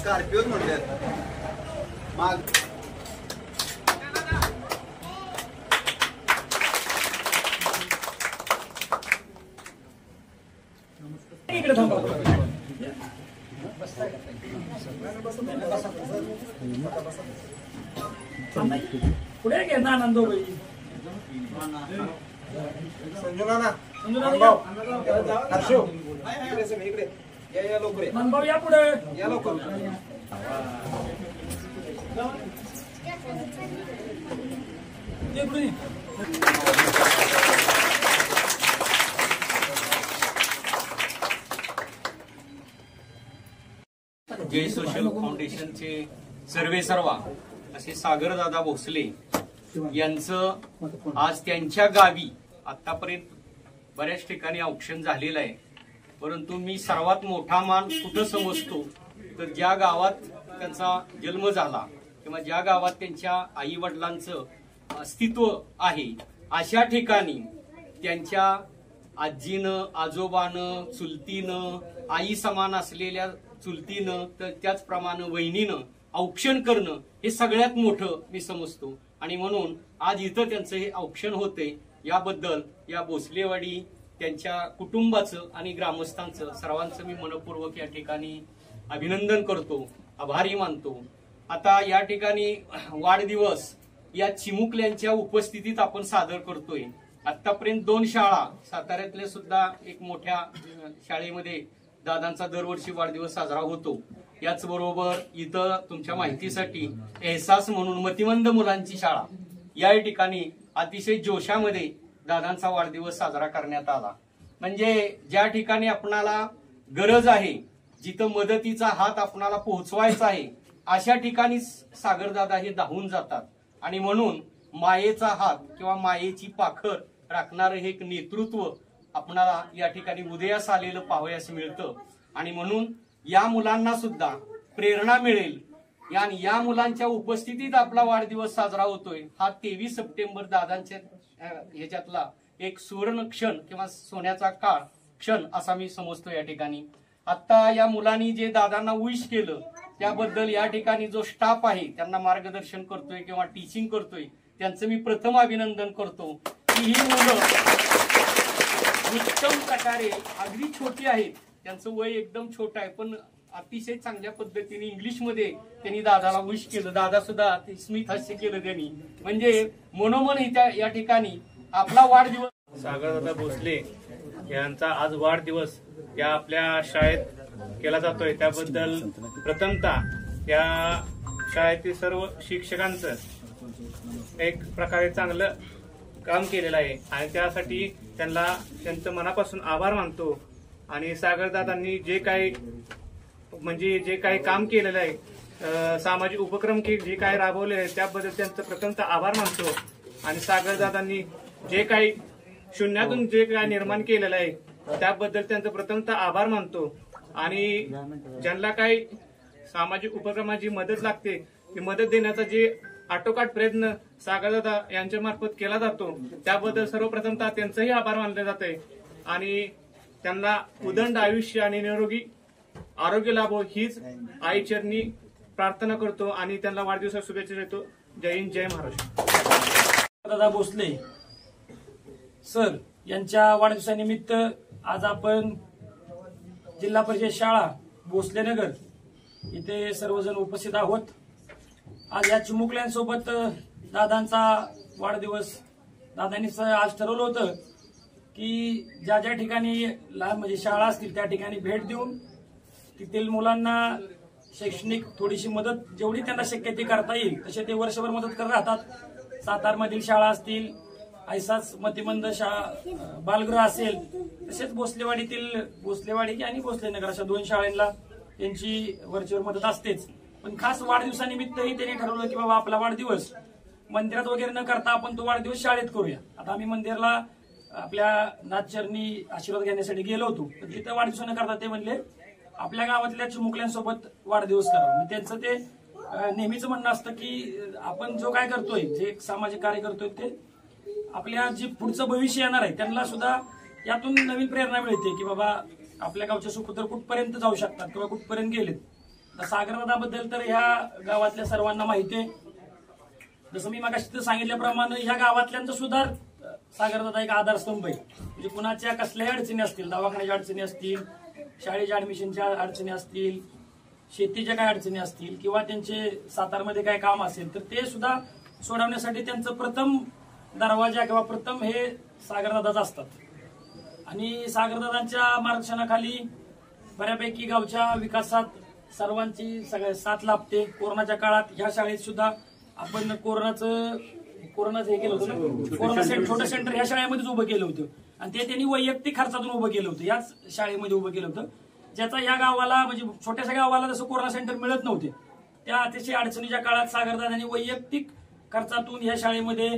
Scorpio म्हणतात माग इकडे थांबा पुढे घे ना नंदोबाई संजू नाना हर्षो इकडे या लवकर मनभाऊ या पुढे या लवकर जय सोशल फाउंडेशनचे सर्वे सर्वा असे सागरदादा भोसले यांचं आज त्यांच्या गावी आतापर्यंत बऱ्याच ठिकाणी औक्षण झालेलं आहे, परंतु मी सर्वात मोठा मान कुठं समजतो तर ज्या गावात त्यांचा जन्म झाला किंवा ज्या गावात त्यांच्या आई वडिलांचं अस्तित्व आहे अशा ठिकाणी त्यांच्या आजीनं, आजोबानं, चुलतीनं, आई समान असलेल्या चुलतीनं, तर त्याचप्रमाणे वहिनीनं औक्षण करणं हे सगळ्यात मोठं मी समजतो. आणि म्हणून आज इथं त्यांचं हे औक्षण होते, याबद्दल या भोसलेवाडी त्यांच्या कुटुंबाचं आणि ग्रामस्थांचं सर्वांचं मी मनपूर्वक या ठिकाणी अभिनंदन करतो, आभारी मानतो. आता या ठिकाणी वाढदिवस या चिमुकल्यांच्या उपस्थितीत आपण सादर करतोय. आतापर्यंत 2 शाळा, साताऱ्यातल्या सुद्धा एक मोठ्या शाळेमध्ये दादांचा दरवर्षी वाढदिवस साजरा होतो. याचबरोबर इथं तुमच्या माहितीसाठी एहसास म्हणून मतिमंद मुलांची शाळा या ठिकाणी अतिशय जोशामध्ये दादांचा वाढदिवस साजरा करण्यात आला. म्हणजे ज्या ठिकाणी आपणाला गरज आहे, जिथं मदतीचा हात आपणाला पोहोचवायचा आहे, अशा ठिकाणी सागरदादा हे धावून जातात. आणि म्हणून मायेचा हात किंवा मायेची पाखर राखणारं हे एक नेतृत्व आपणाला या ठिकाणी उदयास आलेलं पाहावयास मिळतं. आणि म्हणून या मुलांना सुद्धा प्रेरणा मिळेल. आणि या मुलांच्या उपस्थितीत आपला वाढदिवस साजरा होतोय. हा 23 सप्टेंबर दादांच्या ह्याच्यातला एक सुवर्ण क्षण किंवा सोन्याचा काळ क्षण असा मी समजतो या ठिकाणी. आता या मुलांनी जे दादांना विश केलं त्याबद्दल या ठिकाणी जो स्टाफ आहे, त्यांना मार्गदर्शन करतोय किंवा टीचिंग करतोय, त्यांचं मी प्रथम अभिनंदन करतो की ही मुलं उत्तम प्रकारे अगदी छोटी आहेत, त्यांचं वय एकदम छोटं आहे, पण अतिशय चांगल्या पद्धतीने इंग्लिशमध्ये त्यांनी दादाला विश केलं. दादा सुद्धा स्मित हास्य केलं त्यांनी. म्हणजे मनोमन या ठिकाणी आपला वाढदिवस सागरदादा भोसले यांचा आज वाढदिवस या आपल्या शाळेत केला जातोय, त्याबद्दल प्रथमतः या शाळेतील सर्व शिक्षकांचं एक प्रकारे चांगलं काम केलेलं आहे आणि त्यासाठी त्यांचं मनापासून आभार मानतो. आणि सागरदादांनी जे काही काम केलेलं आहे, सामाजिक उपक्रम जे काही राबवले आहे त्याबद्दल त्यांचं प्रथमतः आभार मानतो. आणि सागरदादांनी जे काही शून्यातून जे काही निर्माण केलेलं आहे त्याबद्दल त्यांचं प्रथमतः आभार मानतो. आणि ज्यांना काही सामाजिक उपक्रमाची मदत लागते ती मदत देण्याचा जे आटोकाट प्रयत्न सागरदादा यांच्या मार्फत केला जातो त्याबद्दल सर्वप्रथमतः त्यांचंही आभार मानले जाते. आणि त्यांना उदंड आयुष्य आणि निरोगी आरोग्य लाभो हीच आईचरणी प्रार्थना करतो आणि त्यांना वाढदिवसाच्या शुभेच्छा देतो. जय हिंद, जय महाराष्ट्र. दादा भोसले सर यांच्या वाढदिवसानिमित्त आज आपण जिल्हा परिषद शाळा भोसलेनगर इथे सर्वजण उपस्थित आहोत. आज या चिमुकल्यांसोबत दादांचा वाढदिवस दादांनी आज ठरवलं होतं की ज्या ज्या ठिकाणी लहान म्हणजे शाळा असतील त्या ठिकाणी भेट देऊन तिथील मुलांना शैक्षणिक थोडीशी मदत जेवढी त्यांना शक्य ती करता येईल तसे ते वर्षभर मदत करत राहतात. सातारमधील शाळा असतील, ऐसाच मतिमंद बालगृह असेल, तसेच भोसलेवाडी आणि भोसलेनगर अशा 2 शाळांना त्यांची वरचेवर मदत असतेच. पण खास वाढदिवसानिमित्तही त्यांनी ठरवलं की बाबा आपला वाढदिवस मंदिरात वगैरे न करता आपण तो वाढदिवस शाळेत करूया. आता आम्ही मंदिरला आपल्या नाथचरणी आशीर्वाद घेण्यासाठी गेलो होतो, तर तिथं वाढदिवस न करता ते म्हणले आपल्या गावातल्या चिमुकल्यांसोबत वाढदिवस करावा. त्यांचं ते नेहमीच म्हणणं असतं की आपण जो काय करतोय, जे सामाजिक कार्य करतोय ते आपल्या जे पुढचं भविष्य येणार आहे त्यांना सुद्धा यातून नवीन प्रेरणा मिळते की बाबा आपल्या गावचे सुपुत्र कुठपर्यंत जाऊ शकतात किंवा कुठपर्यंत गेलेत. सागरदादाबद्दल तर ह्या गावातल्या सर्वांना माहिती आहे. जसं मी मागाशी सांगितल्याप्रमाणे ह्या गावातल्यांचा सुद्धा सागरदादा एक आधारस्तंभ आहे. म्हणजे कुणाच्या कसल्याही अडचणी असतील, दवाखान्याच्या अडचणी असतील, शाळेच्या ऍडमिशनच्या अडचणी असतील, शेतीच्या काय अडचणी असतील किंवा त्यांचे सातारमध्ये काय काम असेल तर ते सुद्धा सोडवण्यासाठी त्यांचं प्रथम दरवाजा किंवा प्रथम हे सागरदादाच असतात. आणि सागरदादांच्या मार्गदर्शनाखाली बऱ्यापैकी गावच्या विकासात सर्वांची साथ लाभते. कोरोनाच्या काळात ह्या शाळेत सुद्धा आपण कोरोनाचं हे केलं होतं, कोरोना छोटं सेंटर ह्या शाळेमध्येच उभं केलं होतं आणि ते त्यांनी वैयक्तिक खर्चातून उभं केलं होतं, याच शाळेमध्ये उभं केलं होतं. ज्याचा या गावाला म्हणजे छोट्याशा गावाला जसं कोरोना सेंटर मिळत नव्हते, त्या अतिशय अडचणीच्या काळात सागरदादांनी वैयक्तिक खर्चातून या शाळेमध्ये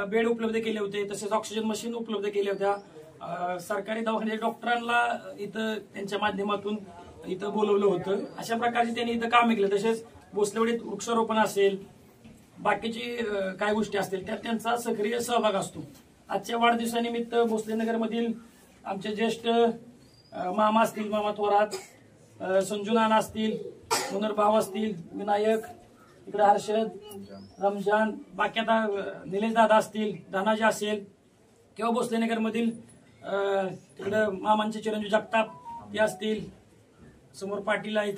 बेड उपलब्ध केले होते, तसेच ऑक्सिजन मशीन उपलब्ध केल्या होत्या. सरकारी दवाखान्याच्या डॉक्टरांना इथं त्यांच्या माध्यमातून इथं बोलवलं होतं. अशा प्रकारचे त्यांनी इथं काम केलं. तसेच भोसलेवाडीत वृक्षारोपण असेल, बाकीची काय गोष्टी असतील त्यात त्यांचा सक्रिय सहभाग असतो. आजच्या वाढदिवसानिमित्त भोसलेनगरमधील आमचे ज्येष्ठ मामा असतील, मामा थोरात, संजू नाना असतील, मुनर भाव असतील, विनायक, इकडे हर्षद, रमजान, बाकी आता निलेश दादा असतील, धनाजी असेल, किंवा भोसलेनगरमधील तिकडे मामांचे चिरंजीव जगताप ते असतील, समोर पाटील आहेत,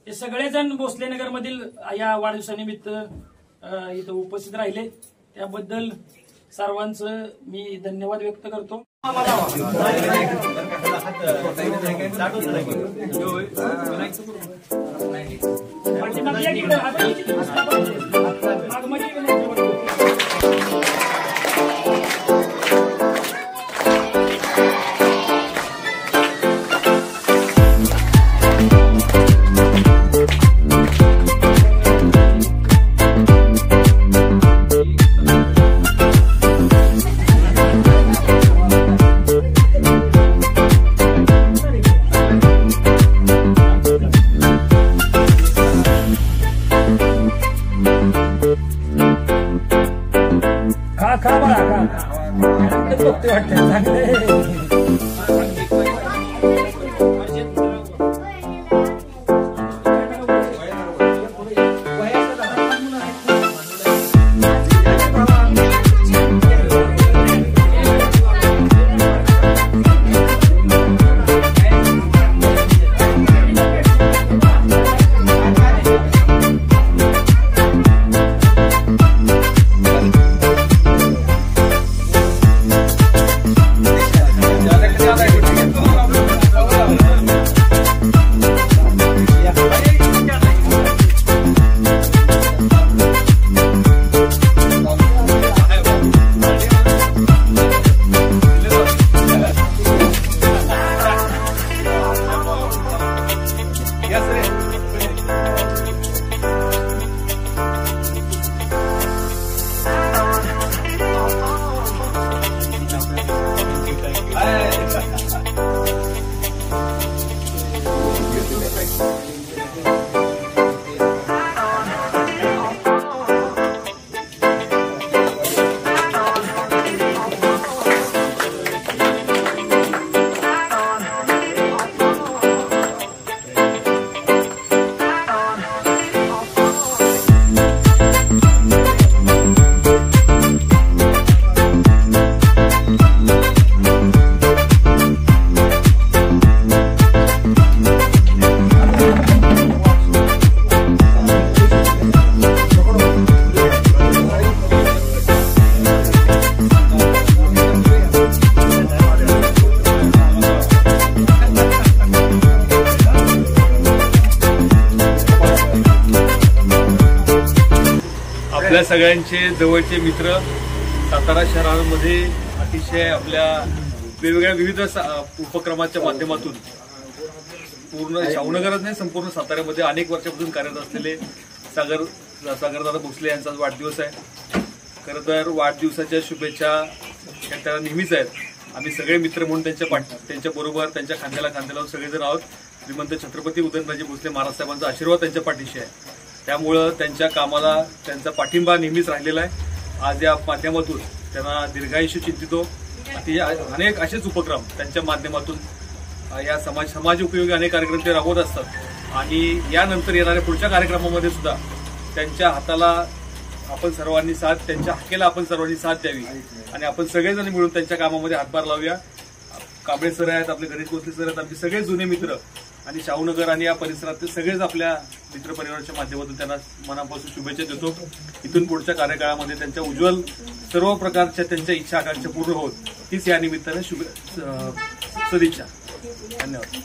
हे सगळेजण भोसलेनगरमधील या वाढदिवसानिमित्त इथं उपस्थित राहिले. त्याबद्दल सर्वांचं मी धन्यवाद व्यक्त करतो. खा बघा खा बघते वाटतं चांगले. आपल्या सगळ्यांचे जवळचे मित्र सातारा शहरामध्ये अतिशय आपल्या वेगवेगळ्या विविध उपक्रमाच्या माध्यमातून पूर्ण शाहूनगरात नाही संपूर्ण साताऱ्यामध्ये अनेक वर्षापासून कार्यरत असलेले सागरदादा भोसले यांचा वाढदिवस आहे. खरं तर वाढदिवसाच्या शुभेच्छा त्याला नेहमीच आहेत. आम्ही सगळे मित्र म्हणून त्यांच्या बरोबर त्यांच्या खांद्याला खांद्या लावून सगळेजण आहोत. श्रीमंत छत्रपती उदयनराजे भोसले महाराज साहेबांचा आशीर्वाद त्यांच्या पाठीशी आहे. त्यामुळं त्यांच्या कामाला त्यांचा पाठिंबा नेहमीच राहिलेला आहे. आज या माध्यमातून त्यांना दीर्घायुष्य चिंतितो. अनेक असेच उपक्रम त्यांच्या माध्यमातून या समाज उपयोगी अनेक कार्यक्रम ते राबवत असतात आणि यानंतर येणाऱ्या पुढच्या कार्यक्रमामध्ये सुद्धा त्यांच्या हाताला आपण सर्वांनी साथ, त्यांच्या हक्केला आपण सर्वांनी साथ द्यावी आणि आपण सगळेजण मिळून त्यांच्या कामामध्ये हातभार लावूया. कांबळे सर आहेत, आपले गणेश भोसले सर आहेत, आमचे सगळे जुने मित्र आणि शाहूनगर आणि या परिसरातले सगळेच आपल्या मित्रपरिवाराच्या माध्यमातून त्यांना मनापासून शुभेच्छा देतो. इथून पुढच्या कार्यकाळामध्ये त्यांच्या उज्ज्वल सर्व प्रकारच्या त्यांच्या इच्छा आकांक्षा पूर्ण होत हीच या निमित्ताने सदिच्छा. धन्यवाद.